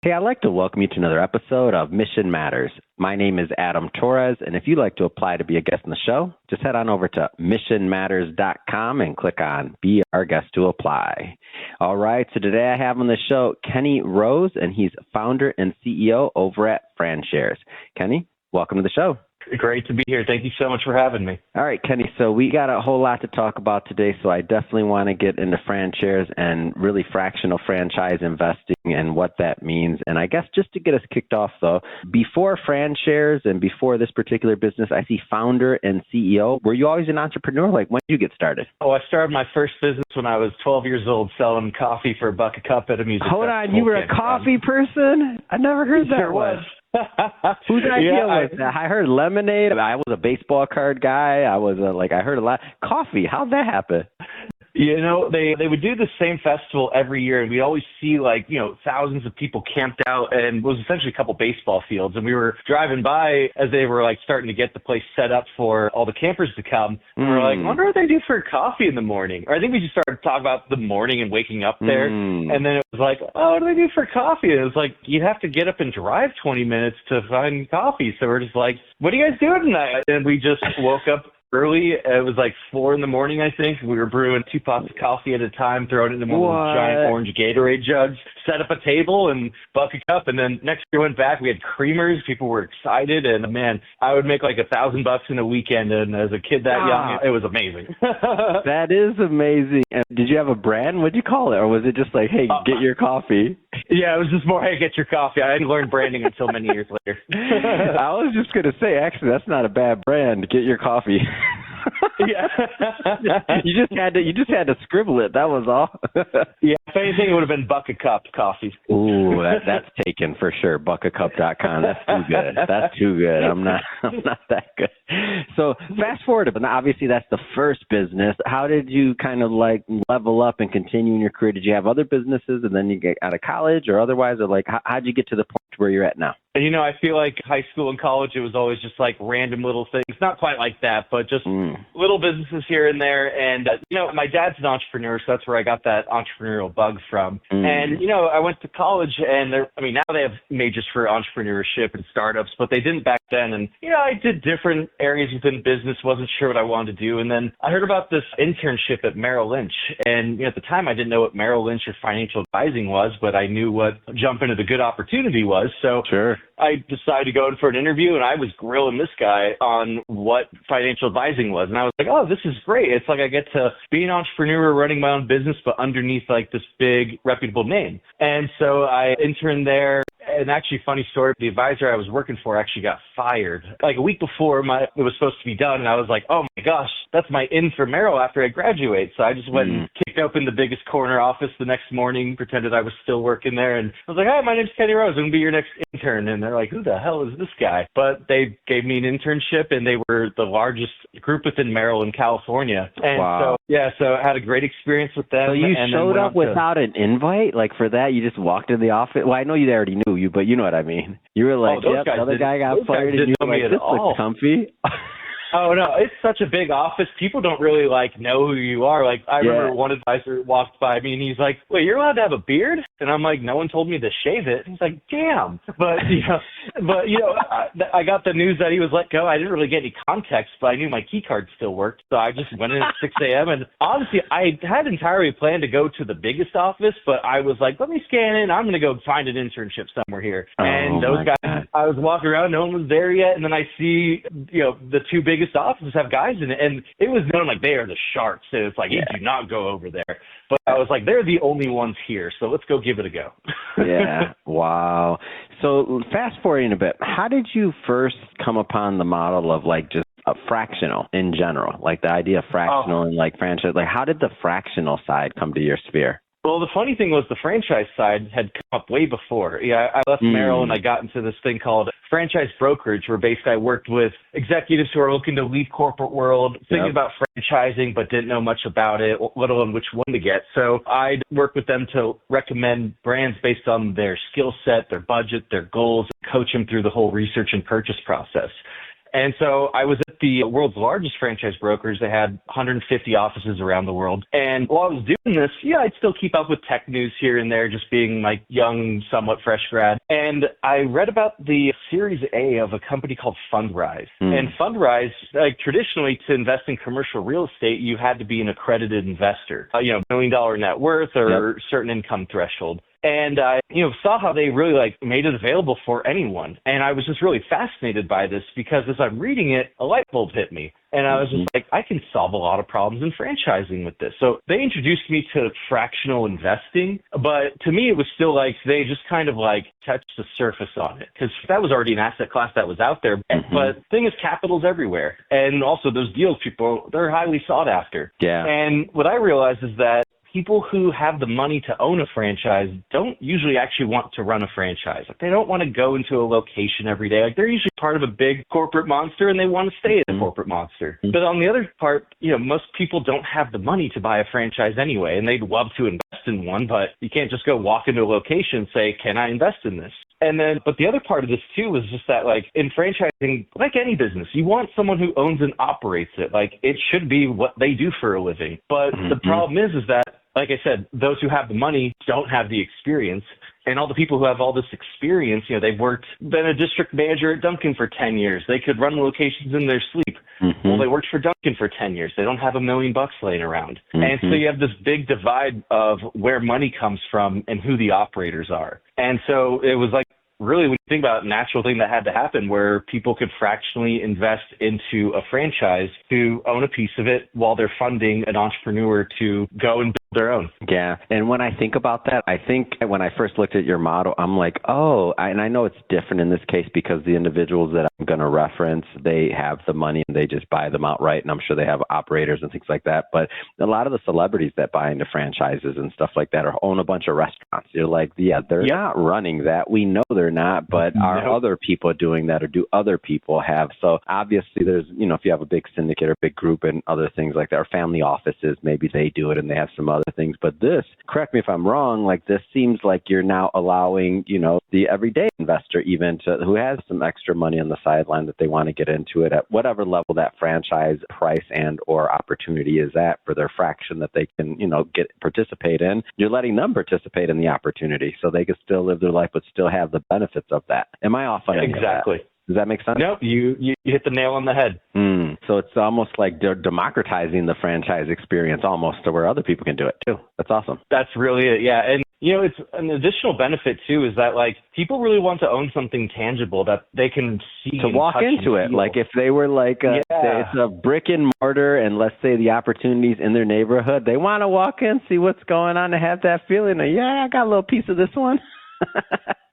Hey, I'd like to welcome you to another episode of Mission Matters. My name is Adam Torres, and if you'd like to apply to be a guest on the show, just head on over to missionmatters.com and click on Be Our Guest to Apply. All right, so today I have on the show Kenny Rose, and he's founder and CEO over at FranShares. Kenny, welcome to the show. Great to be here. Thank you so much for having me. All right, Kenny, so we got a whole lot to talk about today, so I definitely want to get into FranShares and really fractional franchise investing and what that means. And I guess just to get us kicked off, though, before FranShares and before this particular business, I see founder and CEO. Were you always an entrepreneur? Like, when did you get started? Oh, I started my first business when I was 12 years old selling coffee for $1 a cup at a music festival. Hold on, you were a coffee person? I never heard that sure one. Whose idea was that? I heard lemonade. I was a baseball card guy. I heard a lot. Coffee. How'd that happen? You know, they would do the same festival every year, and we always see thousands of people camped out, and it was essentially a couple baseball fields. And we were driving by as they were starting to get the place set up for all the campers to come. And we're like, wonder what they do for coffee in the morning. Or I think we just started talking about the morning and waking up there. And then it was like, oh, what do they do for coffee? And it was like, you'd have to get up and drive 20 minutes to find coffee. So we're just like, what are you guys doing tonight? And we just woke up early. It was like 4 a.m, I think. We were brewing 2 pots of coffee at a time, throwing it in one of those giant orange Gatorade jugs, set up a table and $1 a cup. And then next year went back, we had creamers. People were excited. And man, I would make like $1,000 in a weekend. And as a kid that young, it was amazing. That is amazing. And did you have a brand? What'd you call it? Or was it just like, hey, get your coffee? Yeah, it was just more, hey, get your coffee. I didn't learn branding until many years later. I was just going to say, actually, that's not a bad brand. Get your coffee. Yeah. You just had to scribble it. That was all. Yeah, if anything, it would have been $1 a cup coffee. Ooh, that's taken for sure. Buckacup.com. That's too good. That's too good. I'm not that good. So fast forward, but obviously that's the first business. How did you kind of level up and continue in your career? Did you have other businesses and then you get out of college or otherwise, or how'd you get to the point where you're at now? You know, I feel like high school and college, it was always just random little things. Not quite like that, but just little businesses here and there. And, my dad's an entrepreneur, so that's where I got that entrepreneurial bug from. And, I went to college and now they have majors for entrepreneurship and startups, but they didn't back then. And, I did different areas within business, wasn't sure what I wanted to do. And then I heard about this internship at Merrill Lynch. And at the time, I didn't know what Merrill Lynch or financial advising was, but I knew what jump into the good opportunity was. So sure. I decided to go in for an interview, and I was grilling this guy on what financial advising was. And I was like, oh, this is great. It's like I get to be an entrepreneur running my own business, but underneath this big reputable name. And so I interned there. And actually, funny story, the advisor I was working for actually got fired a week before it was supposed to be done. And I was like, oh my gosh, that's my in for Merrill after I graduate. So I just went and kicked open the biggest corner office the next morning, pretended I was still working there. And I was like, hi, my name's Kenny Rose. I'm going to be your next intern. And they're like, who the hell is this guy? But they gave me an internship, and they were the largest group within Merrill in California. And wow. So I had a great experience with them. So you showed up without an invite? For that, you just walked in the office? Well, I know you already knew you, but you know what I mean. You were like, yep, another guy got fired, and you were like, this looks comfy. Oh, no, it's such a big office. People don't really, know who you are. I remember one advisor walked by me, and he's like, wait, you're allowed to have a beard? And I'm like, no one told me to shave it. He's like, damn. But, I got the news that he was let go. I didn't really get any context, but I knew my key card still worked. So I just went in at 6 a.m. And honestly, I had entirely planned to go to the biggest office, but I was like, let me scan in. I'm going to go find an internship somewhere here. And those guys, I was walking around. No one was there yet. And then I see, the 2 biggest offices have guys in it, and it was known they are the sharks. So it's you do not go over there. But I was like, they're the only ones here, so let's go give it a go. Yeah, wow. So fast forwarding a bit, how did you first come upon the model of just a fractional in general, the idea of fractional and franchise? How did the fractional side come to your sphere? Well, the funny thing was the franchise side had come up way before. Yeah, I left Merrill and I got into this thing called franchise brokerage, where basically I worked with executives who are looking to leave corporate world, thinking about franchising, but didn't know much about it, let alone which one to get. So I'd work with them to recommend brands based on their skill set, their budget, their goals, coach them through the whole research and purchase process. And so I was at the world's largest franchise brokers. They had 150 offices around the world. And while I was doing this, I'd still keep up with tech news here and there, just being like young, somewhat fresh grad. And I read about the Series A of a company called Fundrise. And Fundrise, like traditionally to invest in commercial real estate, you had to be an accredited investor, $1 million net worth or certain income threshold. And I, saw how they really made it available for anyone. And I was just really fascinated by this because as I'm reading it, a light bulb hit me. And I was just like, I can solve a lot of problems in franchising with this. So they introduced me to fractional investing. But to me, it was still they just kind of touched the surface on it because that was already an asset class that was out there. But the thing is, capital's everywhere. And also those deals, they're highly sought after. Yeah. And what I realized is that people who have the money to own a franchise don't usually actually want to run a franchise. They don't want to go into a location every day. They're usually part of a big corporate monster and they want to stay in a corporate monster. But on the other part, most people don't have the money to buy a franchise anyway, and they'd love to invest in one, but you can't just go walk into a location and say, can I invest in this? But the other part of this too was just that in franchising, like any business, you want someone who owns and operates it. It should be what they do for a living. But the problem is that, like I said, those who have the money don't have the experience. And all the people who have all this experience, they've been a district manager at Dunkin' for 10 years. They could run locations in their sleep. Well, they worked for Dunkin' for 10 years. They don't have $1 million laying around. And so you have this big divide of where money comes from and who the operators are. And so it was really, when you think about it, a natural thing that had to happen where people could fractionally invest into a franchise to own a piece of it while they're funding an entrepreneur to go and build their own. Yeah. And when I think about that, I think when I first looked at your model, I'm like, and I know it's different in this case because the individuals that I'm going to reference, they have the money and they just buy them outright. And I'm sure they have operators and things like that. But a lot of the celebrities that buy into franchises and stuff like that or own a bunch of restaurants, you're like, they're not running that. We know they're not, but are other people doing that or do other people have? So obviously there's, if you have a big syndicate or big group and other things like that, or family offices, maybe they do it and they have some other things. But this, correct me if I'm wrong, this seems like you're now allowing, the everyday investor even who has some extra money on the sideline that they want to get into it at whatever level that franchise price and or opportunity is at for their fraction that they can, participate in. You're letting them participate in the opportunity so they can still live their life but still have the benefits of that. Am I off on any of that? Exactly. Does that make sense? Nope, you hit the nail on the head. So it's almost like they're democratizing the franchise experience almost to where other people can do it too. That's awesome. That's really it, yeah. And, it's an additional benefit too is that people really want to own something tangible that they can see. To walk into it. If they were it's a brick and mortar and let's say the opportunities in their neighborhood, they want to walk in, see what's going on, to have that feeling of, I got a little piece of this one.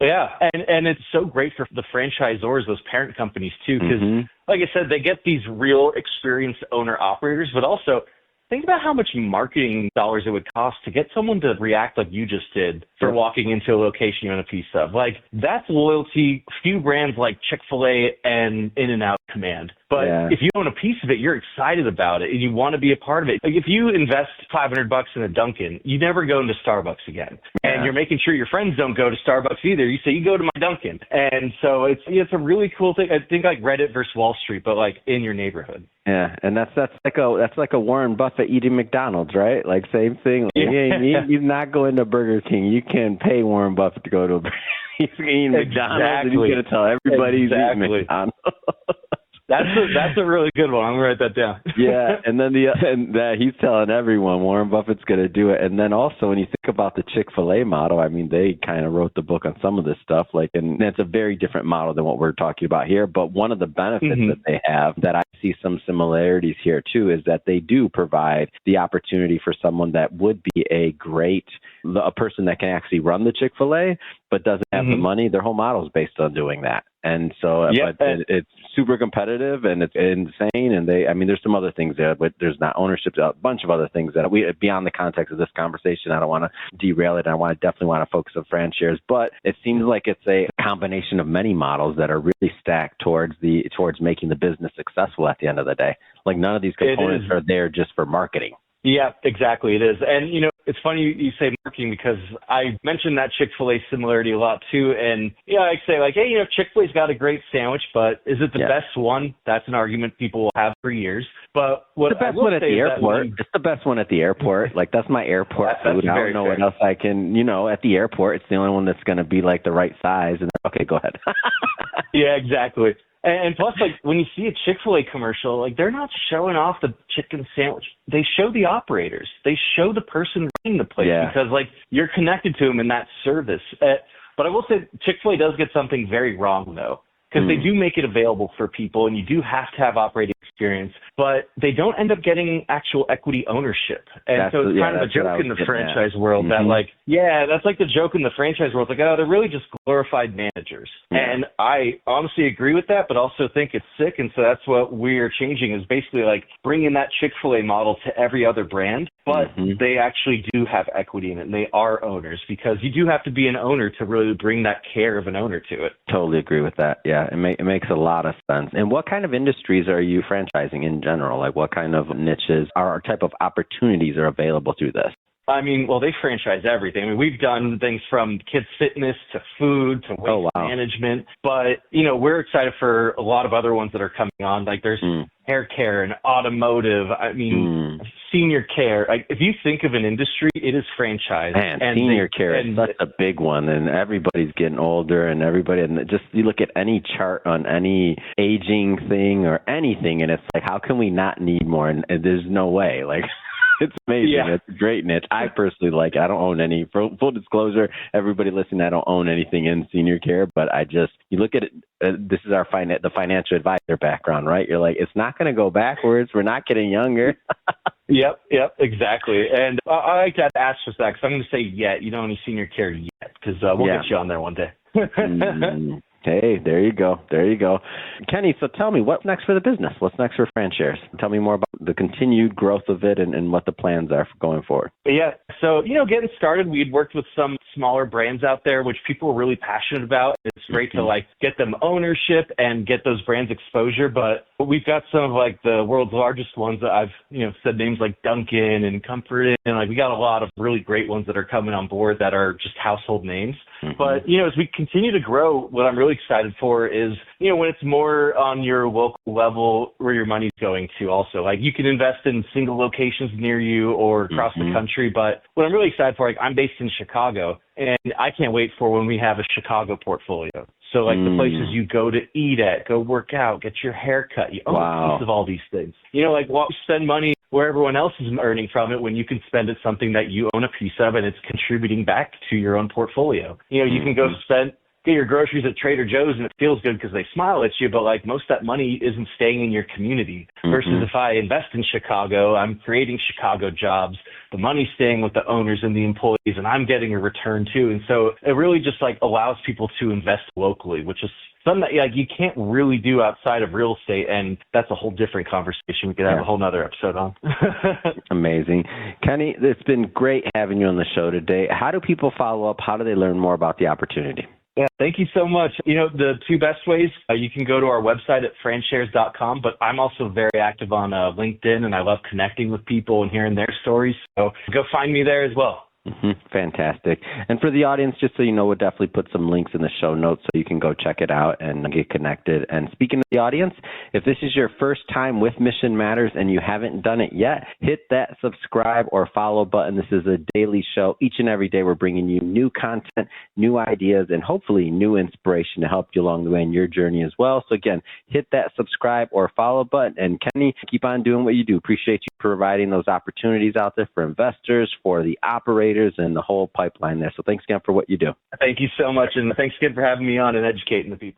Yeah, and it's so great for the franchisors, those parent companies too, because like I said, they get these real experienced owner-operators, but also think about how much marketing dollars it would cost to get someone to react like you just did for walking into a location you own a piece of. That's loyalty. Few brands like Chick-fil-A and In-N-Out command. But if you own a piece of it, you're excited about it and you want to be a part of it. If you invest $500 in a Dunkin', you never go into Starbucks again. And you're making sure your friends don't go to Starbucks either. You say, you go to my Dunkin'. And so it's a really cool thing. I think Reddit versus Wall Street, but in your neighborhood. Yeah, and that's like a Warren Buffett eating McDonald's, right? Same thing. You're not going to Burger King. You can pay Warren Buffett to go to he's eating McDonald's and he's going to tell everybody he's eating McDonald's. That's a really good one. I'm gonna write that down. Yeah, and then he's telling everyone Warren Buffett's gonna do it. And then also when you think about the Chick-fil-A model, they kind of wrote the book on some of this stuff. And it's a very different model than what we're talking about here. But one of the benefits that they have that I see some similarities here too is that they do provide the opportunity for someone that would be a person that can actually run the Chick-fil-A but doesn't have the money. Their whole model is based on doing that. And so it's super competitive and it's insane. And there's some other things there, but there's not ownership, a bunch of other things that beyond the context of this conversation. I don't want to derail it. I definitely want to focus on FranShares, but it seems like it's a combination of many models that are really stacked towards making the business successful at the end of the day. None of these components are there just for marketing. Yeah, exactly. It is. And, it's funny you say marketing because I mentioned that Chick-fil-A similarity a lot too. And, I say like, hey, Chick-fil-A's got a great sandwich, but is it the best one? That's an argument people will have for years. But what the best one at the airport. It's the best one at the airport. Like, that's my airport food. I don't know what else I can, at the airport, it's the only one that's going to be like the right size. And okay, go ahead. Yeah, exactly. And plus, like, when you see a Chick-fil-A commercial, like, they're not showing off the chicken sandwich. They show the operators. They show the person running the place because, like, you're connected to them in that service. But I will say Chick-fil-A does get something very wrong, though, because they do make it available for people, and you do have to have operating experience, but they don't end up getting actual equity ownership. And so it's kind of a joke in the franchise world that, like, that's like the joke in the franchise world. Like, oh, they're really just glorified managers. And I honestly agree with that, but also think it's sick. And so that's what we're changing is basically like bringing that Chick-fil-A model to every other brand, but they actually do have equity in it, and they are owners because you do have to be an owner to really bring that care of an owner to it. Totally agree with that. Yeah, it makes a lot of sense. And what kind of industries are you franchising in general? Like what kind of niches or type of opportunities are available through this? I mean, well, they franchise everything. I mean, we've done things from kids fitness to food to waste management, but, we're excited for a lot of other ones that are coming on. Like there's hair care and automotive. I mean, senior care. Like, if you think of an industry, it is franchised. Man, and senior care is such a big one, and everybody's getting older, and just you look at any chart on any aging thing or anything, and it's like, how can we not need more? And there's no way. Like, it's amazing. Yeah. It's a great niche. I personally like it. I don't own any. Full disclosure, everybody listening, I don't own anything in senior care, but you look at it. This is the financial advisor background, right? You're like, it's not going to go backwards. We're not getting younger. Yep, exactly. And I like to ask for that because I'm going to say yet. You don't own any senior care yet because we'll get you on there one day. Hey, there you go. Kenny, so tell me, what's next for the business? What's next for FranShares? Tell me more about the continued growth of it and what the plans are for going forward. Yeah, so, getting started, we'd worked with some smaller brands out there, which people were really passionate about. It's great to, get them ownership and get those brands exposure, but we've got some of, the world's largest ones that I've, said names like Dunkin' and Comfort Inn, and, we got a lot of really great ones that are coming on board that are just household names. But, as we continue to grow, what I'm really excited for is, when it's more on your local level where your money's going to also. Like, you can invest in single locations near you or across the country. But what I'm really excited for, I'm based in Chicago, and I can't wait for when we have a Chicago portfolio. So, the places you go to eat at, go work out, get your hair cut, you own a piece of all these things. Why spend money where everyone else is earning from it when you can spend it something that you own a piece of and it's contributing back to your own portfolio. You can go get your groceries at Trader Joe's and it feels good because they smile at you, but most of that money isn't staying in your community. Versus if I invest in Chicago, I'm creating Chicago jobs, the money's staying with the owners and the employees, and I'm getting a return too. And so it really just allows people to invest locally, which is something that you can't really do outside of real estate, and that's a whole different conversation. We could have a whole nother episode on. Amazing. Kenny, it's been great having you on the show today. How do people follow up? How do they learn more about the opportunity? Yeah, thank you so much. The two best ways, you can go to our website at FranShares.com, but I'm also very active on LinkedIn, and I love connecting with people and hearing their stories. So go find me there as well. Fantastic. And for the audience, just so you know, we'll definitely put some links in the show notes so you can go check it out and get connected. And speaking of the audience, if this is your first time with Mission Matters and you haven't done it yet, hit that subscribe or follow button. This is a daily show. Each and every day, we're bringing you new content, new ideas, and hopefully new inspiration to help you along the way in your journey as well. So again, hit that subscribe or follow button. And Kenny, keep on doing what you do. Appreciate you providing those opportunities out there for investors, for the operators, and the whole pipeline there. So thanks again for what you do. Thank you so much. And thanks again for having me on and educating the people.